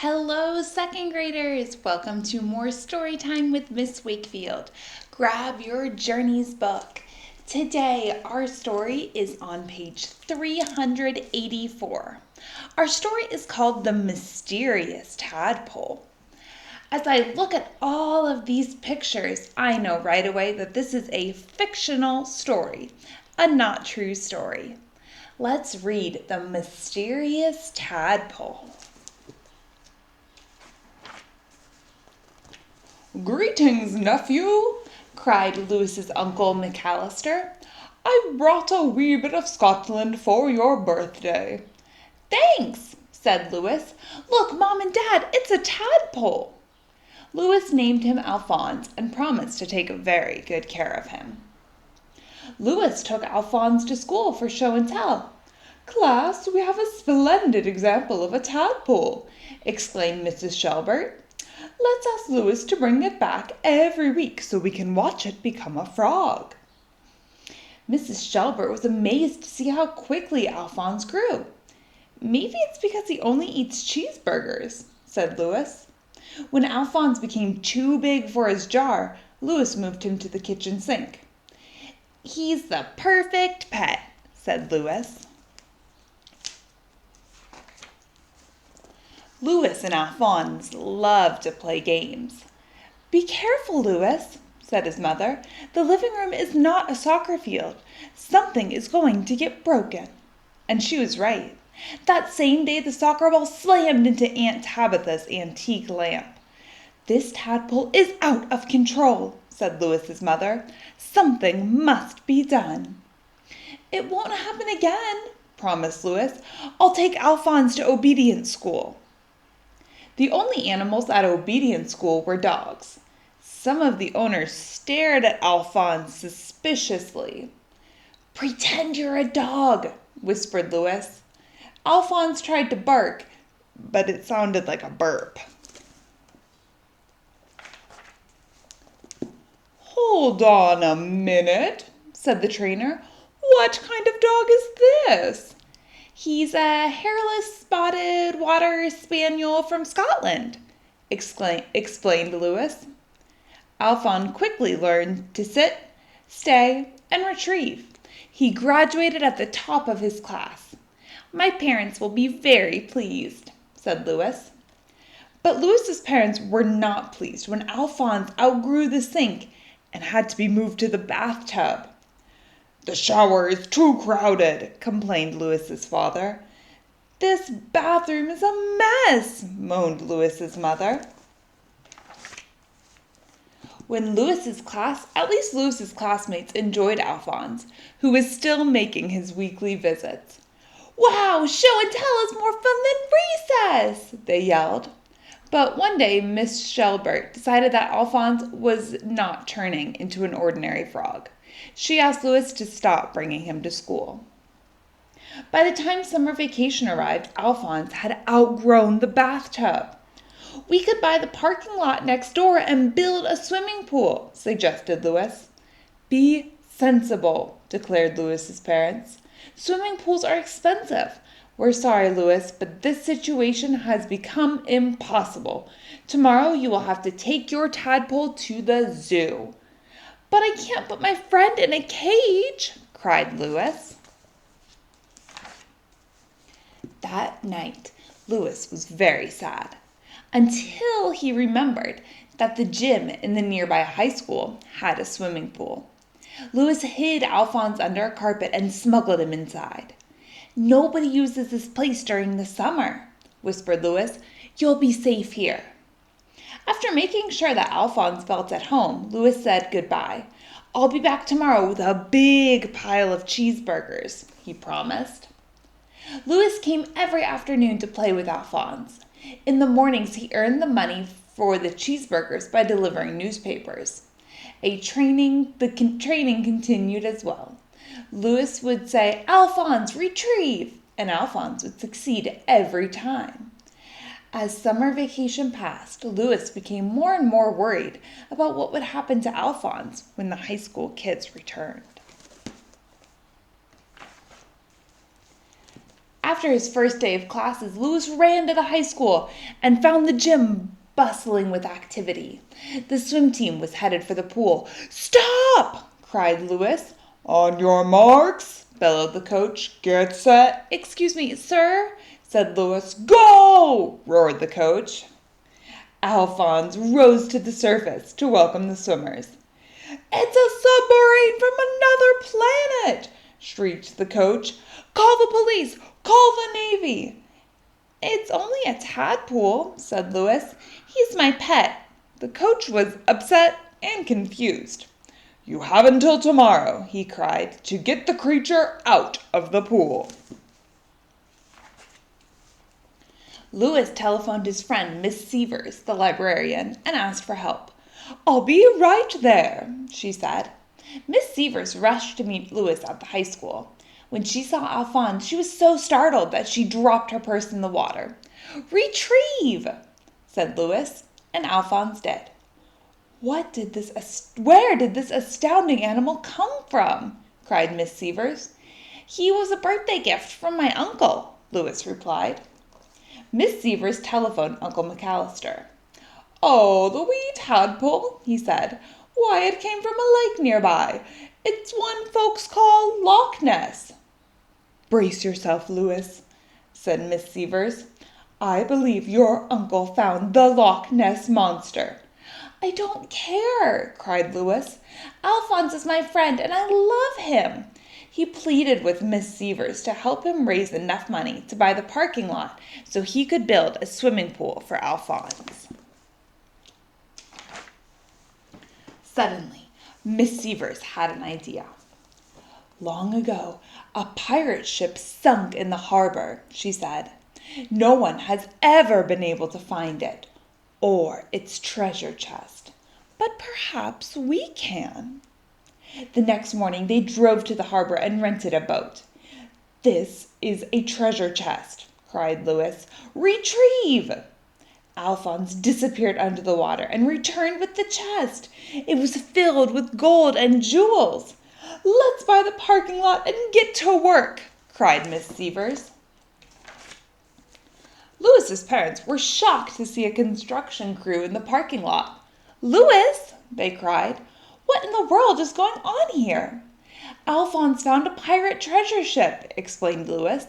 Hello, second graders! Welcome to more story time with Miss Wakefield. Grab your Journeys book. Today, our story is on page 384. Our story is called The Mysterious Tadpole. As I look at all of these pictures, I know right away that this is a fictional story, a not true story. Let's read The Mysterious Tadpole. "Greetings, nephew," cried Lewis's uncle McAllister. "I've brought a wee bit of Scotland for your birthday." "Thanks," said Lewis. "Look, Mom and Dad, it's a tadpole." Lewis named him Alphonse and promised to take very good care of him. Lewis took Alphonse to school for show and tell. "Class, we have a splendid example of a tadpole," exclaimed Mrs. Shelbert. "Let's ask Lewis to bring it back every week so we can watch it become a frog." Mrs. Shelbert was amazed to see how quickly Alphonse grew. "Maybe it's because he only eats cheeseburgers," said Lewis. When Alphonse became too big for his jar, Lewis moved him to the kitchen sink. "He's the perfect pet," said Lewis. Lewis and Alphonse loved to play games. "Be careful, Lewis," said his mother. "The living room is not a soccer field. Something is going to get broken." And she was right. That same day the soccer ball slammed into Aunt Tabitha's antique lamp. "This tadpole is out of control," said Lewis's mother. "Something must be done." "It won't happen again," promised Lewis. "I'll take Alphonse to obedience school." The only animals at obedience school were dogs. Some of the owners stared at Alphonse suspiciously. "Pretend you're a dog," whispered Lewis. Alphonse tried to bark, but it sounded like a burp. "Hold on a minute," said the trainer. "What kind of dog is this?" "He's a hairless, spotted water spaniel from Scotland," explained Lewis. Alphonse quickly learned to sit, stay, and retrieve. He graduated at the top of his class. "My parents will be very pleased," said Lewis. But Lewis's parents were not pleased when Alphonse outgrew the sink and had to be moved to the bathtub. "The shower is too crowded," complained Lewis's father. "This bathroom is a mess," moaned Lewis's mother. At least Lewis's classmates enjoyed Alphonse, who was still making his weekly visits. "Wow, show and tell is more fun than recess," they yelled. But one day Miss Shelbert decided that Alphonse was not turning into an ordinary frog. She asked Lewis to stop bringing him to school. By the time summer vacation arrived, Alphonse had outgrown the bathtub. "We could buy the parking lot next door and build a swimming pool," suggested Lewis. "Be sensible," declared Lewis's parents. "Swimming pools are expensive. We're sorry, Lewis, but this situation has become impossible. Tomorrow you will have to take your tadpole to the zoo." "But I can't put my friend in a cage," cried Lewis. That night, Lewis was very sad, until he remembered that the gym in the nearby high school had a swimming pool. Lewis hid Alphonse under a carpet and smuggled him inside. "Nobody uses this place during the summer," whispered Lewis. "You'll be safe here." After making sure that Alphonse felt at home, Lewis said goodbye. "I'll be back tomorrow with a big pile of cheeseburgers," he promised. Lewis came every afternoon to play with Alphonse. In the mornings, he earned the money for the cheeseburgers by delivering newspapers. The training continued as well. Lewis would say, "Alphonse, retrieve!" and Alphonse would succeed every time. As summer vacation passed, Lewis became more and more worried about what would happen to Alphonse when the high school kids returned. After his first day of classes, Louis ran to the high school and found the gym bustling with activity. The swim team was headed for the pool. "Stop!" cried Louis. "On your marks," bellowed the coach. "Get set." "Excuse me, sir," said Louis. "Go!" roared the coach. Alphonse rose to the surface to welcome the swimmers. "It's a submarine from another planet!" shrieked the coach. "Call the police! Call the Navy!" "It's only a tadpole," said Louis. "He's my pet." The coach was upset and confused. "You have until tomorrow," he cried, "to get the creature out of the pool." Louis telephoned his friend Miss Severs, the librarian, and asked for help. "I'll be right there," she said. Miss Severs rushed to meet Louis at the high school. When she saw Alphonse, she was so startled that she dropped her purse in the water. "Retrieve!" said Louis, and Alphonse did. Where did this astounding animal come from?" cried Miss Severs. "He was a birthday gift from my uncle," Louis replied. Miss Severs telephoned Uncle McAllister. "Oh, the wee tadpole," he said. "Why, it came from a lake nearby. It's one folks call Loch Ness." "Brace yourself, Louis," said Miss Severs. "I believe your uncle found the Loch Ness monster." "I don't care," cried Louis. "Alphonse is my friend and I love him." He pleaded with Miss Severs to help him raise enough money to buy the parking lot so he could build a swimming pool for Alphonse. Suddenly, Miss Severs had an idea. "Long ago, a pirate ship sunk in the harbor," she said. "No one has ever been able to find it, or its treasure chest. But perhaps we can." The next morning they drove to the harbor and rented a boat. "This is a treasure chest," cried Louis. "Retrieve!" Alphonse disappeared under the water and returned with the chest. It was filled with gold and jewels. "Let's buy the parking lot and get to work," cried Miss Severs. Louis's parents were shocked to see a construction crew in the parking lot. "Louis," they cried, "what in the world is going on here?" "Alphonse found a pirate treasure ship," explained Louis,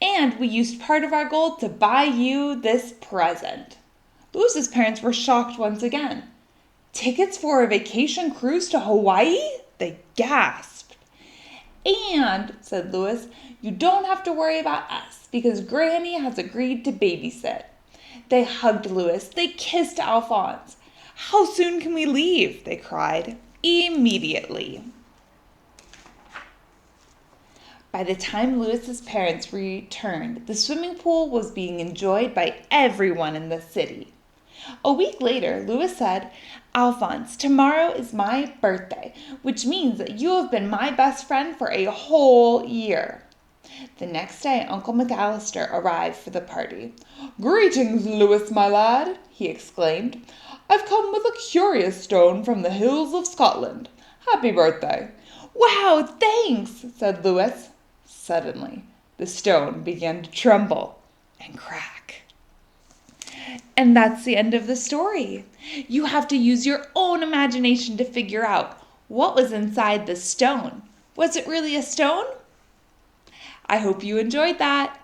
"and we used part of our gold to buy you this present." Louis's parents were shocked once again. "Tickets for a vacation cruise to Hawaii?" they gasped. "And," said Louis, "you don't have to worry about us because Granny has agreed to babysit." They hugged Louis. They kissed Alphonse. "How soon can we leave?" they cried. "Immediately." By the time Louis's parents returned, the swimming pool was being enjoyed by everyone in the city. A week later, Louis said, "Alphonse, tomorrow is my birthday, which means that you have been my best friend for a whole year." The next day, Uncle McAllister arrived for the party. "Greetings, Louis, my lad," he exclaimed. "I've come with a curious stone from the hills of Scotland. Happy birthday." "Wow, thanks," said Louis. Suddenly, the stone began to tremble and crack. And that's the end of the story. You have to use your own imagination to figure out what was inside the stone. Was it really a stone? I hope you enjoyed that.